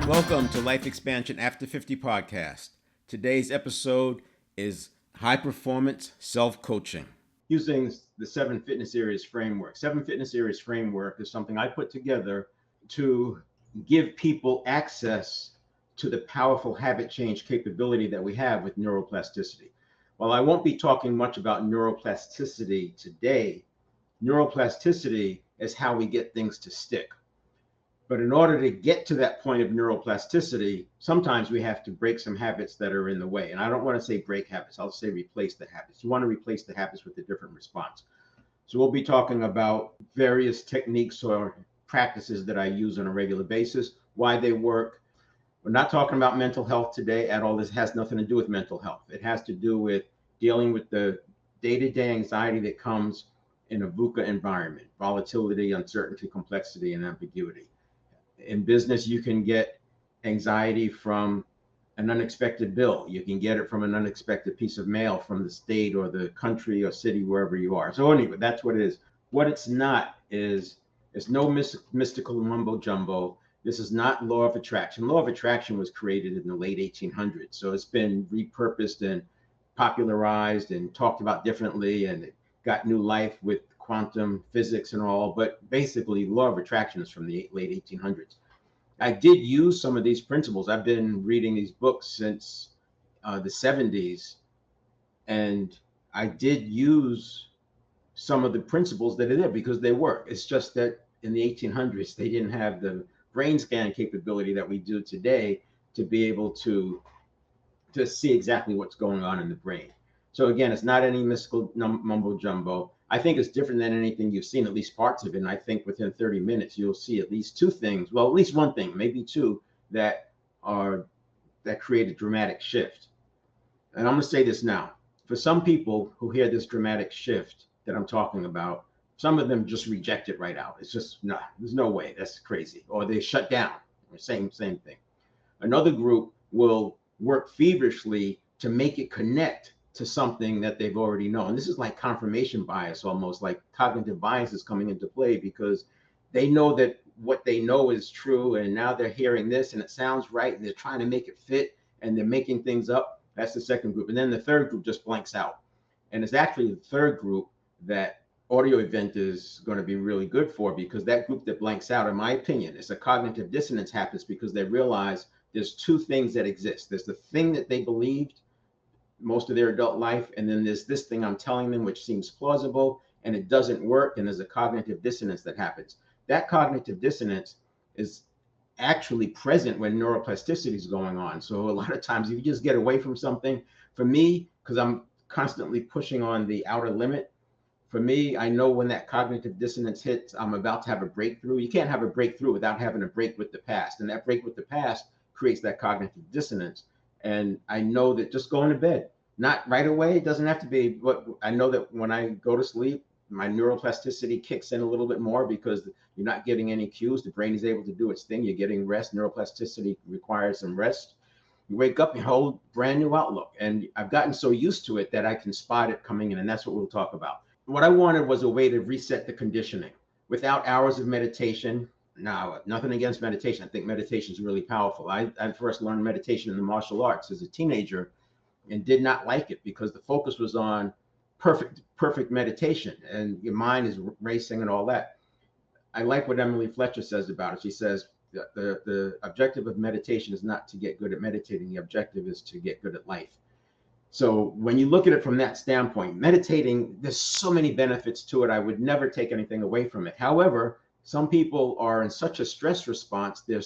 Welcome to Life Expansion After 50 podcast. Today's episode is high performance self coaching. Using the 7 Fitness Areas framework. 7 Fitness Areas framework is something I put together to give people access to the powerful habit change capability that we have with neuroplasticity. While I won't be talking much about neuroplasticity today, neuroplasticity is how we get things to stick. But in order to get to that point of neuroplasticity, sometimes we have to break some habits that are in the way. And I don't want to say break habits, I'll say replace the habits. You want to replace the habits with a different response. So we'll be talking about various techniques or practices that I use on a regular basis, why they work. We're not talking about mental health today at all. This has nothing to do with mental health. It has to do with dealing with the day-to-day anxiety that comes in a VUCA environment: volatility, uncertainty, complexity, and ambiguity. In business, you can get anxiety from an unexpected bill. You can get it from an unexpected piece of mail from the state or the country or city, wherever you are. So anyway, that's what it is. What it's not is, it's no mystical mumbo jumbo. This is not law of attraction. Law of attraction was created in the late 1800s. So it's been repurposed and popularized and talked about differently, and it got new life with quantum physics and all, but basically law of attraction is from the late 1800s. I did use some of these principles. I've been reading these books since the 70s, and I did use some of the principles that are there because they work. It's just that in the 1800s, they didn't have the brain scan capability that we do today to be able to see exactly what's going on in the brain. So again, it's not any mystical mumbo jumbo. I think it's different than anything you've seen, at least parts of it. And I think within 30 minutes, you'll see at least two things, well, at least one thing, maybe two, that create a dramatic shift. And I'm going to say this now. For some people who hear this dramatic shift that I'm talking about, some of them just reject it right out. It's just, no, there's no way. That's crazy. Or they shut down. Same thing. Another group will work feverishly to make it connect to something that they've already known. This is like confirmation bias, almost like cognitive bias is coming into play because they know that what they know is true, and now they're hearing this and it sounds right, and they're trying to make it fit, and they're making things up. That's the second group. And then the third group just blanks out. And it's actually the third group that audio event is going to be really good for, because that group that blanks out, in my opinion, is a cognitive dissonance happens because they realize there's two things that exist. There's the thing that they believed most of their adult life, and then there's this thing I'm telling them which seems plausible and it doesn't work, and there's a cognitive dissonance that happens. That cognitive dissonance is actually present when neuroplasticity is going on. So a lot of times if you just get away from something, for me, because I'm constantly pushing on the outer limit, for me, I know when that cognitive dissonance hits, I'm about to have a breakthrough. You can't have a breakthrough without having a break with the past, and that break with the past creates that cognitive dissonance. And I know that just going to bed, not right away, it doesn't have to be, but I know that when I go to sleep, my neuroplasticity kicks in a little bit more because you're not getting any cues. The brain is able to do its thing. You're getting rest. Neuroplasticity requires some rest. You wake up, you hold brand new outlook. And I've gotten so used to it that I can spot it coming in. And that's what we'll talk about. What I wanted was a way to reset the conditioning without hours of meditation. Now, nothing against meditation. I think meditation is really powerful. I first learned meditation in the martial arts as a teenager and did not like it because the focus was on perfect meditation and your mind is racing and all that. I like what Emily Fletcher says about it. She says the objective of meditation is not to get good at meditating. The objective is to get good at life. So when you look at it from that standpoint, meditating, there's so many benefits to it. I would never take anything away from it. However, some people are in such a stress response, they're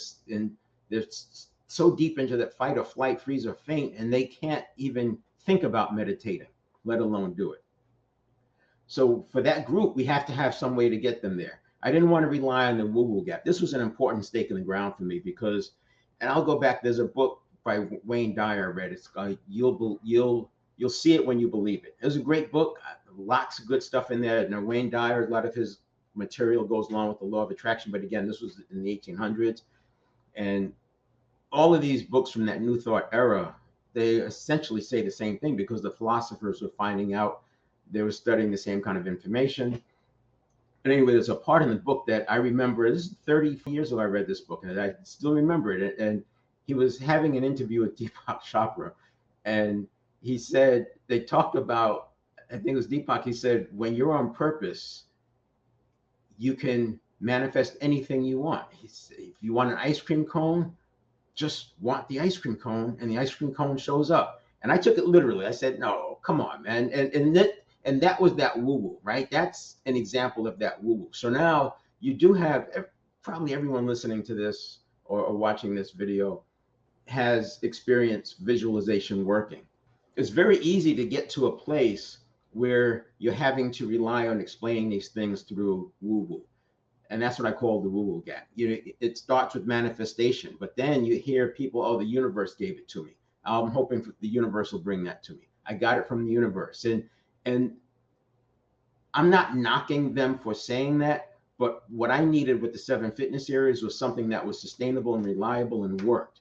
so deep into that fight or flight, freeze or faint, and they can't even think about meditating, let alone do it. So for that group, we have to have some way to get them there. I didn't want to rely on the woo-woo gap. This was an important stake in the ground for me because, and I'll go back, there's a book by Wayne Dyer I read. It's called You'll See It When You Believe It. It was a great book, lots of good stuff in there. Now Wayne Dyer, a lot of his material goes along with the law of attraction, but again, this was in the 1800s, and all of these books from that New Thought era, they essentially say the same thing because the philosophers were finding out, they were studying the same kind of information. And anyway, there's a part in the book that I remember, this is 30 years ago I read this book, and I still remember it. And he was having an interview with Deepak Chopra, and he said they talked about, I think it was Deepak. He said, when you're on purpose, you can manifest anything you want. He said, if you want an ice cream cone, just want the ice cream cone, and the ice cream cone shows up. And I took it literally. I said, no, come on, man. And that was that woo woo, right? That's an example of that woo woo. So now you do have, probably everyone listening to this or watching this video has experienced visualization working. It's very easy to get to a place where you're having to rely on explaining these things through woo woo. And that's what I call the woo woo gap. It starts with manifestation, but then you hear people, oh, the universe gave it to me. I'm hoping the universe will bring that to me. I got it from the universe. And I'm not knocking them for saying that, but what I needed with the 7 Fitness Series was something that was sustainable and reliable and worked.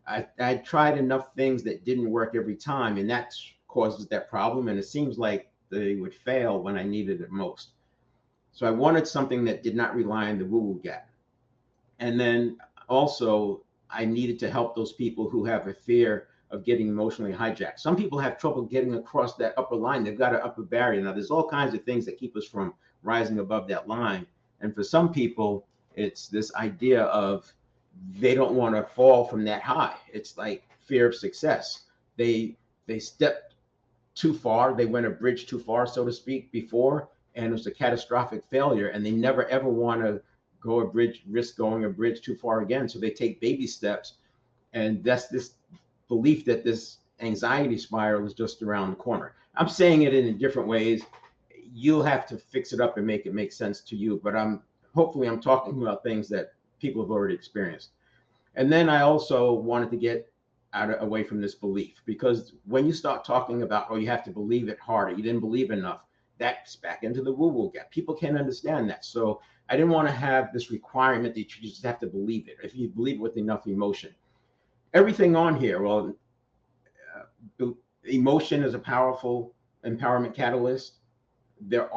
I tried enough things that didn't work every time, and that causes that problem. And it seems like they would fail when I needed it most. So I wanted something that did not rely on the woo-woo gap. And then also, I needed to help those people who have a fear of getting emotionally hijacked. Some people have trouble getting across that upper line. They've got an upper barrier. Now, there's all kinds of things that keep us from rising above that line. And for some people, it's this idea of they don't want to fall from that high. It's like fear of success. They stepped too far. They went a bridge too far, so to speak, before, and it was a catastrophic failure. And they never ever want to risk going a bridge too far again. So they take baby steps, and that's this belief that this anxiety spiral is just around the corner. I'm saying it in different ways. You'll have to fix it up and make it make sense to you. But hopefully I'm talking about things that people have already experienced. And then I also wanted to get away from this belief, because when you start talking about, oh, you have to believe it harder, you didn't believe enough, that's back into the woo-woo gap. People can't understand that. So I didn't want to have this requirement that you just have to believe it. If you believe it with enough emotion, everything on here, well, emotion is a powerful empowerment catalyst. There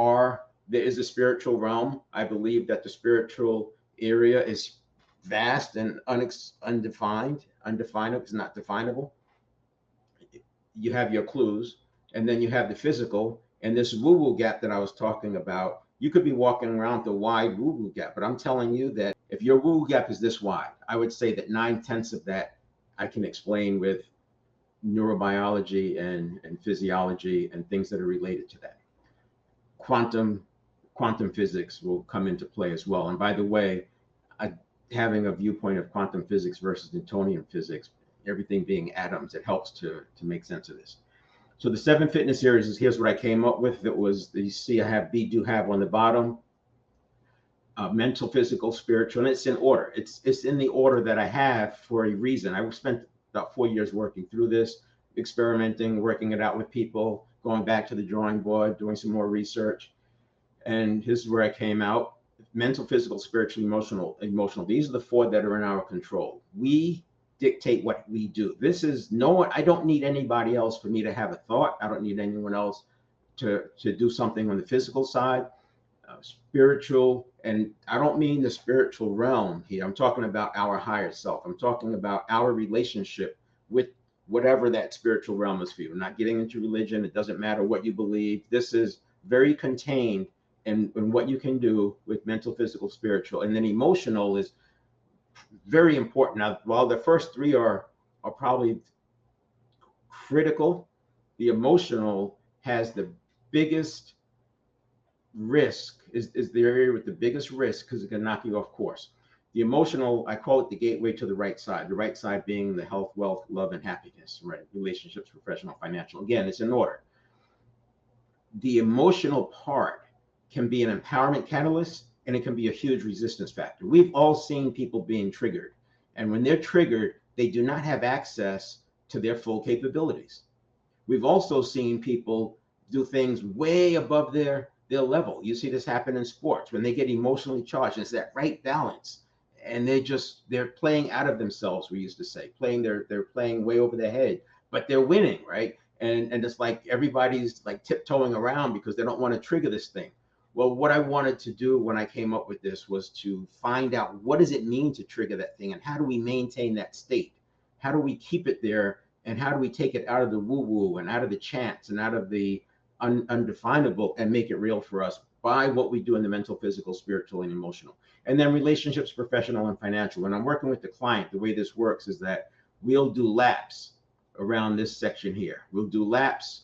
is a spiritual realm. I believe that the spiritual area is vast and undefined. Undefinable is not definable. You have your clues, and then you have the physical, and this woo-woo gap that I was talking about. You could be walking around the wide woo-woo gap, but I'm telling you that if your woo-woo gap is this wide, I would say that 9/10 of that I can explain with neurobiology and physiology and things that are related to that. Quantum physics will come into play as well. And by the way, having a viewpoint of quantum physics versus Newtonian physics, everything being atoms, it helps to make sense of this. So the 7 Fitness Series is, here's what I came up with. That was, you see I have do have on the bottom, mental, physical, spiritual, and it's in order. It's in the order that I have for a reason. I spent about 4 years working through this, experimenting, working it out with people, going back to the drawing board, doing some more research. And this is where I came out. Mental, physical, spiritual, emotional. These are the 4 that are in our control. We dictate what we do. This is no one. I don't need anybody else for me to have a thought. I don't need anyone else to do something on the physical side. Spiritual, and I don't mean the spiritual realm here. I'm talking about our higher self. I'm talking about our relationship with whatever that spiritual realm is for you. I'm not getting into religion. It doesn't matter what you believe. This is very contained in what you can do with mental, physical, spiritual. And then emotional is very important. Now, while the first 3 are probably critical, the emotional has the biggest risk, is the area with the biggest risk, because it can knock you off course. The emotional, I call it the gateway to the right side being the health, wealth, love, and happiness, right? Relationships, professional, financial. Again, it's in order. The emotional part can be an empowerment catalyst, and it can be a huge resistance factor. We've all seen people being triggered, and when they're triggered, they do not have access to their full capabilities. We've also seen people do things way above their level. You see this happen in sports when they get emotionally charged. It's that right balance, and they're playing out of themselves. We used to say they're playing way over their head, but they're winning, right? And it's like everybody's like tiptoeing around because they don't want to trigger this thing. Well, what I wanted to do when I came up with this was to find out, what does it mean to trigger that thing, and how do we maintain that state? How do we keep it there? And how do we take it out of the woo-woo and out of the chance and out of the undefinable and make it real for us by what we do in the mental, physical, spiritual, and emotional? And then relationships, professional and financial. When I'm working with the client, the way this works is that we'll do laps around this section here. We'll do laps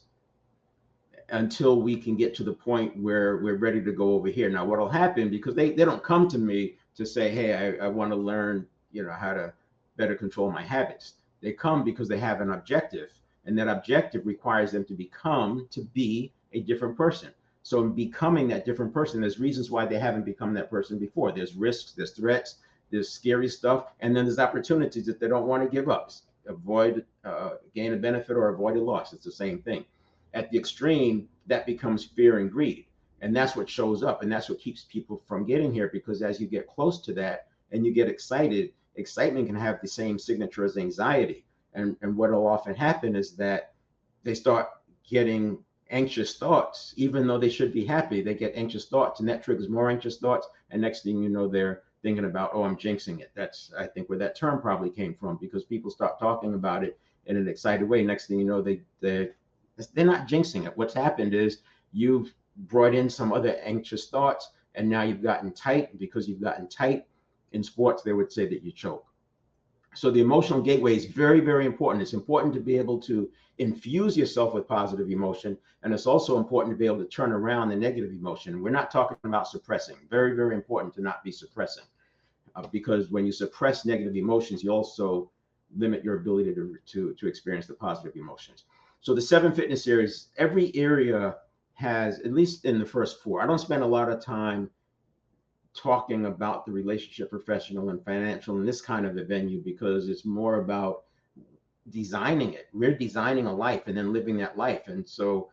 until we can get to the point where we're ready to go over here. Now, what'll happen, because they don't come to me to say, hey, I want to learn, how to better control my habits. They come because they have an objective, and that objective requires them to be a different person. So in becoming that different person, there's reasons why they haven't become that person before. There's risks, there's threats, there's scary stuff, and then there's opportunities that they don't want to give up. Avoid, gain a benefit or avoid a loss. It's the same thing. At the extreme, that becomes fear and greed. And that's what shows up. And that's what keeps people from getting here, because as you get close to that and you get excited, excitement can have the same signature as anxiety. And what will often happen is that they start getting anxious thoughts, even though they should be happy. They get anxious thoughts, and that triggers more anxious thoughts. And next thing you know, they're thinking about, oh, I'm jinxing it. That's, I think, where that term probably came from, because people start talking about it in an excited way. Next thing you know, they're not jinxing it. What's happened is you've brought in some other anxious thoughts, and now you've gotten tight. Because you've gotten tight in sports, they would say that you choke. So the emotional gateway is very, very important. It's important to be able to infuse yourself with positive emotion. And it's also important to be able to turn around the negative emotion. We're not talking about suppressing. Very, very important to not be suppressing, because when you suppress negative emotions, you also limit your ability to experience the positive emotions. So the 7 fitness areas, every area has, at least in the first 4, I don't spend a lot of time talking about the relationship, professional and financial in this kind of a venue, because it's more about designing it. We're designing a life and then living that life. And so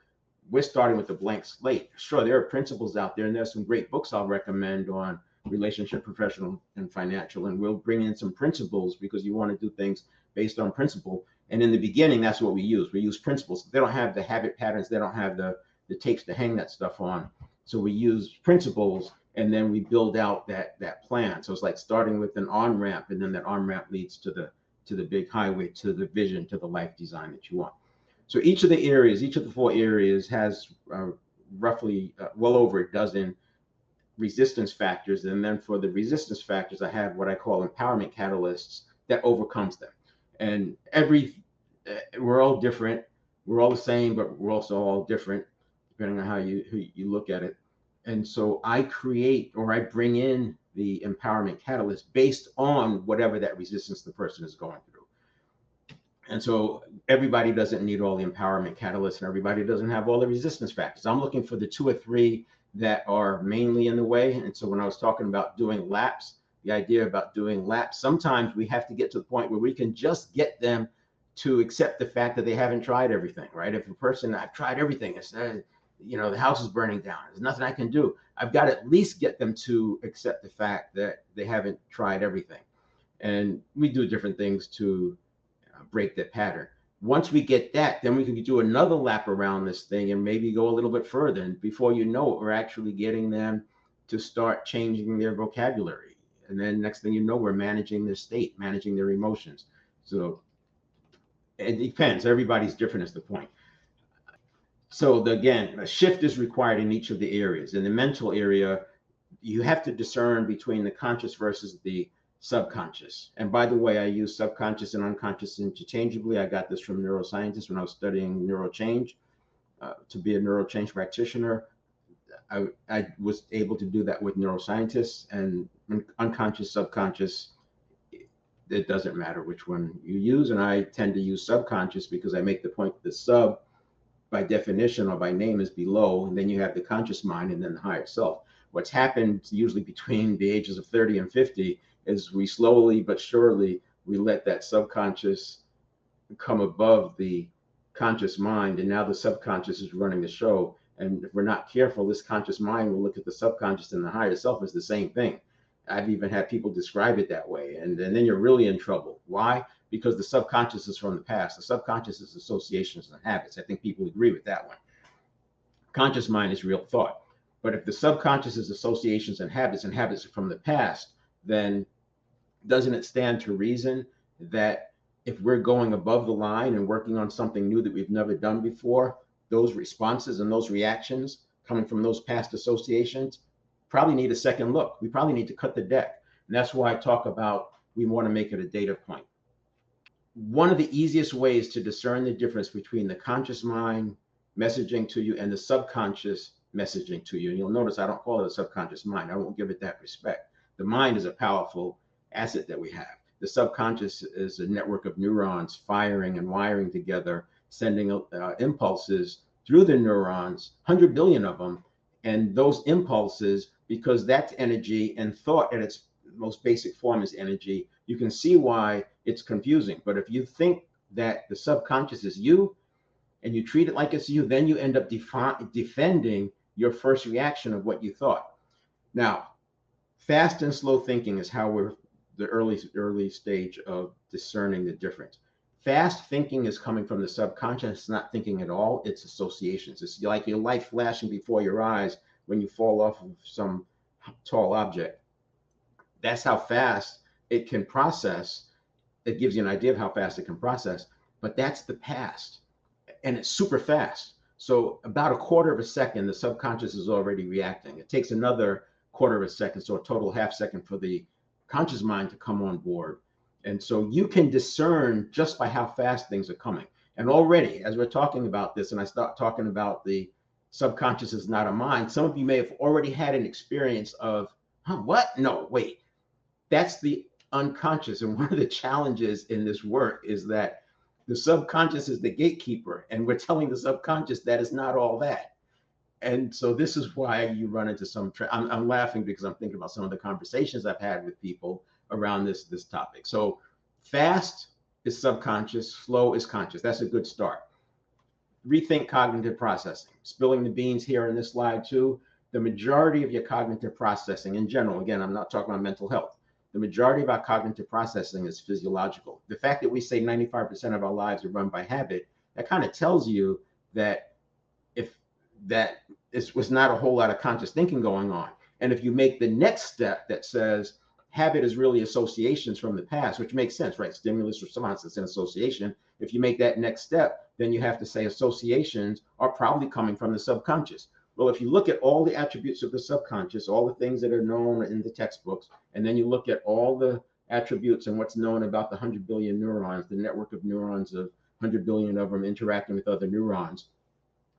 we're starting with a blank slate. Sure, there are principles out there, and there's some great books I'll recommend on relationship, professional and financial. And we'll bring in some principles, because you want to do things based on principle. And in the beginning, that's what we use. We use principles. They don't have the habit patterns. They don't have the tapes to hang that stuff on. So we use principles, and then we build out that plan. So it's like starting with an on-ramp, and then that on-ramp leads to the big highway, to the vision, to the life design that you want. So each of the areas, each of the 4 areas has roughly well over a dozen resistance factors. And then for the resistance factors, I have what I call empowerment catalysts that overcomes them. And we're all different. We're all the same, but we're also all different, depending on how you look at it. And so I create, or I bring in the empowerment catalyst based on whatever that resistance the person is going through. And so everybody doesn't need all the empowerment catalysts, and everybody doesn't have all the resistance factors. I'm looking for the 2 or 3 that are mainly in the way. And so when I was talking about doing laps, the idea about doing laps, sometimes we have to get to the point where we can just get them to accept the fact that they haven't tried everything, right? If a person, I've tried everything, it's the house is burning down, there's nothing I can do. I've got to at least get them to accept the fact that they haven't tried everything. And we do different things to break that pattern. Once we get that, then we can do another lap around this thing and maybe go a little bit further. And before you know it, we're actually getting them to start changing their vocabulary. And then next thing you know, we're managing their state, managing their emotions. So it depends. Everybody's different is the point. So again, a shift is required in each of the areas. In the mental area, you have to discern between the conscious versus the subconscious. And by the way, I use subconscious and unconscious interchangeably. I got this from neuroscientists when I was studying neurochange. To be a neurochange practitioner, I was able to do that with neuroscientists. And unconscious, subconscious, it doesn't matter which one you use. And I tend to use subconscious because I make the point that the sub, by definition or by name, is below, and then you have the conscious mind, and then the higher self. What's happened usually between the ages of 30 and 50 is we slowly but surely, we let that subconscious come above the conscious mind, and now the subconscious is running the show. And if we're not careful, this conscious mind will look at the subconscious and the higher self as the same thing. I've even had people describe it that way, and then you're really in trouble. Why? Because the subconscious is from the past. The subconscious is associations and habits. I think people agree with that one. Conscious mind is real thought. But if the subconscious is associations and habits from the past, then doesn't it stand to reason that if we're going above the line and working on something new that we've never done before, those responses and those reactions coming from those past associations probably need a second look. We probably need to cut the deck. And that's why I talk about we want to make it a data point. One of the easiest ways to discern the difference between the conscious mind messaging to you and the subconscious messaging to you, and you'll notice I don't call it a subconscious mind. I won't give it that respect. The mind is a powerful asset that we have. The subconscious is a network of neurons firing and wiring together, sending impulses through the neurons, 100 billion of them. And those impulses, because that's energy, and thought at its most basic form is energy, you can see why it's confusing. But if you think that the subconscious is you and you treat it like it's you, then you end up defending your first reaction of what you thought. Now, fast and slow thinking is how we're the early stage of discerning the difference. Fast thinking is coming from the subconscious. It's not thinking at all. It's associations. It's like your light flashing before your eyes when you fall off of some tall object. That's how fast it can process. It gives you an idea of how fast it can process, but that's the past, and it's super fast. So about a quarter of a second, the subconscious is already reacting. It takes another quarter of a second, so a total half second for the conscious mind to come on board. And so you can discern just by how fast things are coming. And already, as we're talking about this, and I start talking about the subconscious is not a mind, some of you may have already had an experience of, what? No, wait. That's the unconscious. And one of the challenges in this work is that the subconscious is the gatekeeper, and we're telling the subconscious that it's not all that. And so this is why you run into some, I'm laughing because I'm thinking about some of the conversations I've had with people around this topic. So fast is subconscious, slow is conscious. That's a good start. Rethink cognitive processing. Spilling the beans here in this slide too. The majority of your cognitive processing in general, again, I'm not talking about mental health. The majority of our cognitive processing is physiological. The fact that we say 95% of our lives are run by habit, that kind of tells you that was not a whole lot of conscious thinking going on. And if you make the next step that says habit is really associations from the past, which makes sense, right? Stimulus response is an association. If you make that next step, then you have to say associations are probably coming from the subconscious. Well, if you look at all the attributes of the subconscious, all the things that are known in the textbooks, and then you look at all the attributes and what's known about the 100 billion neurons, the network of neurons of 100 billion of them interacting with other neurons,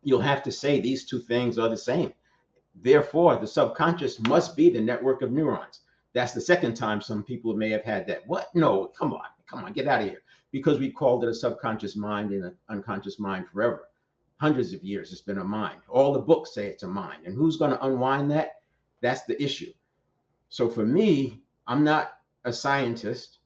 you'll have to say these two things are the same. Therefore, the subconscious must be the network of neurons. That's the second time some people may have had that. What? No, come on, get out of here. Because we called it a subconscious mind and an unconscious mind forever. Hundreds of years, it's been a mind. All the books say it's a mind. And who's going to unwind that? That's the issue. So for me, I'm not a scientist.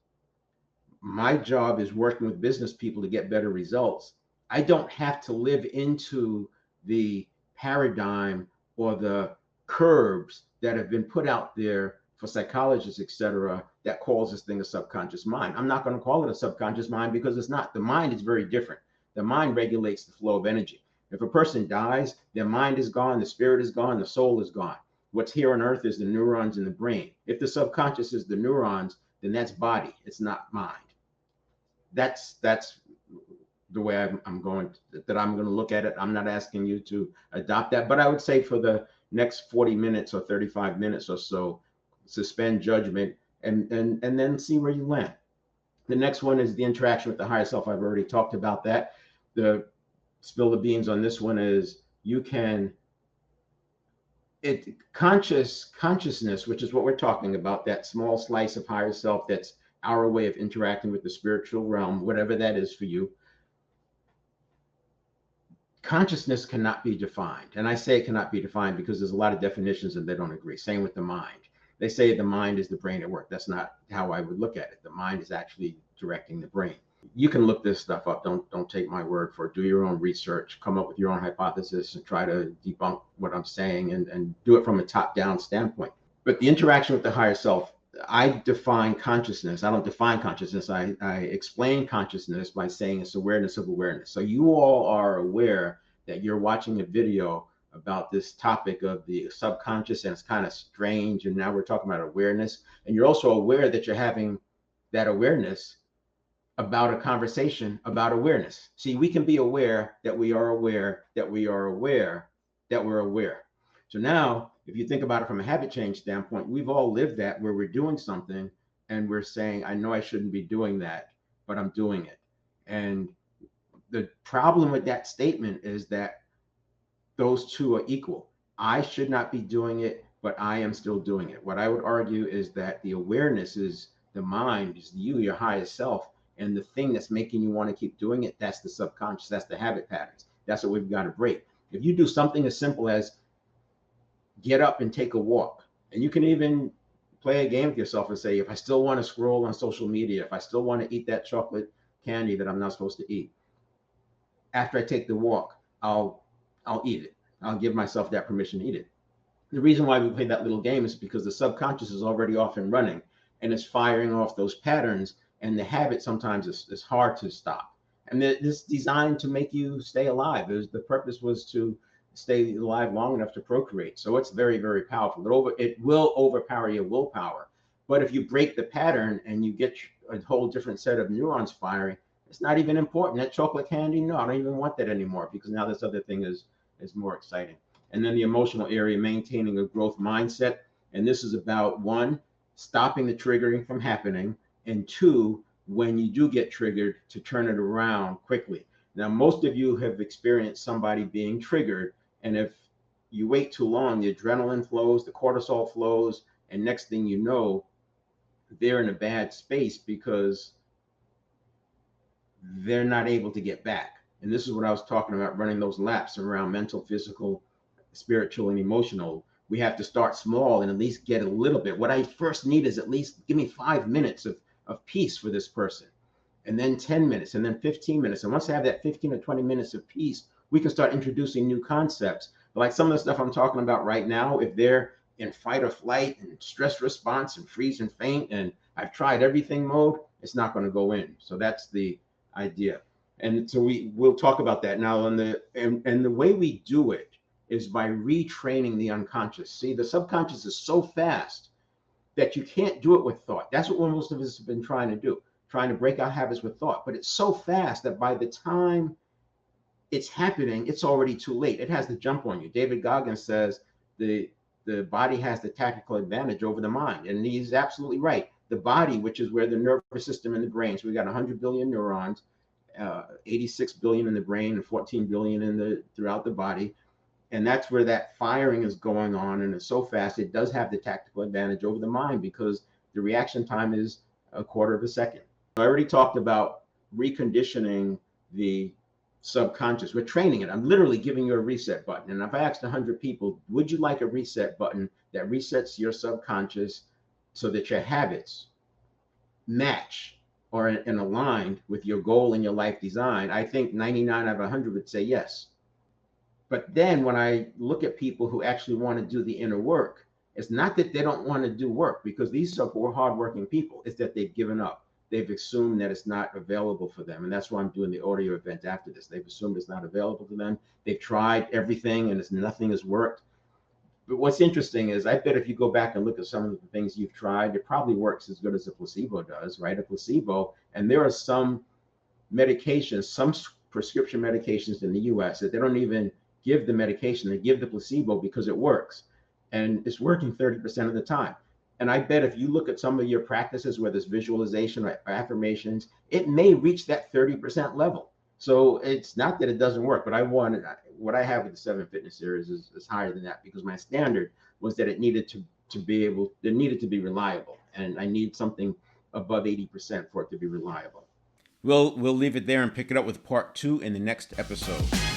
My job is working with business people to get better results. I don't have to live into the paradigm or the curbs that have been put out there for psychologists, et cetera, that calls this thing a subconscious mind. I'm not going to call it a subconscious mind because it's not. The mind is very different. The mind regulates the flow of energy. If a person dies, their mind is gone, the spirit is gone, the soul is gone. What's here on earth is the neurons in the brain. If the subconscious is the neurons, then that's body. It's not mind. That's the way I'm going to look at it. I'm not asking you to adopt that, but I would say for the next 40 minutes or 35 minutes or so, suspend judgment and then see where you land. The next one is the interaction with the higher self. I've already talked about that. The spill the beans on this one is consciousness, which is what we're talking about, that small slice of higher self, that's our way of interacting with the spiritual realm, whatever that is for you. Consciousness cannot be defined. And I say it cannot be defined because there's a lot of definitions and they don't agree. Same with the mind. They say the mind is the brain at work. That's not how I would look at it. The mind is actually directing the brain. You can look this stuff up. Don't take my word for it. Do your own research, come up with your own hypothesis and try to debunk what I'm saying and do it from a top-down standpoint. But the interaction with the higher self, I define consciousness. I don't define consciousness. I explain consciousness by saying it's awareness of awareness. So you all are aware that you're watching a video about this topic of the subconscious, and it's kind of strange. And now we're talking about awareness. And you're also aware that you're having that awareness about a conversation about awareness. See, we can be aware that we are aware that we are aware that we're aware. So now, if you think about it from a habit change standpoint, we've all lived that where we're doing something and we're saying, I know I shouldn't be doing that, but I'm doing it. And the problem with that statement is that those two are equal. I should not be doing it, but I am still doing it. What I would argue is that the awareness is the mind, is you, your highest self. And the thing that's making you want to keep doing it, that's the subconscious, that's the habit patterns. That's what we've got to break. If you do something as simple as get up and take a walk, and you can even play a game with yourself and say, if I still want to scroll on social media, if I still want to eat that chocolate candy that I'm not supposed to eat, after I take the walk, I'll eat it. I'll give myself that permission to eat it. The reason why we play that little game is because the subconscious is already off and running and it's firing off those patterns, and the habit sometimes is hard to stop. And this designed to make you stay alive. The purpose was to stay alive long enough to procreate. So it's very, very powerful. It will overpower your willpower. But if you break the pattern and you get a whole different set of neurons firing, it's not even important. That chocolate candy, no, I don't even want that anymore, because now this other thing is more exciting. And then the emotional area, maintaining a growth mindset. And this is about, one, stopping the triggering from happening, and two, when you do get triggered, to turn it around quickly. Now, most of you have experienced somebody being triggered, and if you wait too long, the adrenaline flows, the cortisol flows, and next thing you know, they're in a bad space because they're not able to get back. And this is what I was talking about, running those laps around mental, physical, spiritual, and emotional. We have to start small and at least get a little bit. What I first need is at least give me 5 minutes of peace for this person, and then 10 minutes, and then 15 minutes. And once I have that 15 or 20 minutes of peace, we can start introducing new concepts. Like some of the stuff I'm talking about right now, if they're in fight or flight and stress response and freeze and faint, and I've tried everything mode, it's not going to go in. So that's the idea. And so we'll talk about that now. And the way we do it is by retraining the unconscious. See, the subconscious is so fast that you can't do it with thought. That's what most of us have been trying to do, trying to break our habits with thought. But it's so fast that by the time it's happening, it's already too late. It has the jump on you. David Goggins says the body has the tactical advantage over the mind. And he's absolutely right. The body, which is where the nervous system in the brain, so we got 100 billion neurons, 86 billion in the brain and 14 billion throughout the body. And that's where that firing is going on. And it's so fast, it does have the tactical advantage over the mind because the reaction time is a quarter of a second. I already talked about reconditioning the subconscious. We're training it. I'm literally giving you a reset button. And I've asked 100 people, would you like a reset button that resets your subconscious so that your habits match or and aligned with your goal and your life design? I think 99 out of 100 would say yes. But then when I look at people who actually want to do the inner work, it's not that they don't want to do work, because these are hardworking people. It's that they've given up. They've assumed that it's not available for them. And that's why I'm doing the audio event after this. They've assumed it's not available to them. They've tried everything and nothing has worked. But what's interesting is, I bet if you go back and look at some of the things you've tried, it probably works as good as a placebo does, right? A placebo. And there are some medications, some prescription medications in the US that they don't even give the medication, they give the placebo because it works. And it's working 30% of the time. And I bet if you look at some of your practices, whether it's visualization or affirmations, it may reach that 30% level. So it's not that it doesn't work, but what I have with the 7 Fitness series is higher than that, because my standard was that it needed to be reliable. And I need something above 80% for it to be reliable. We'll leave it there and pick it up with part 2 in the next episode.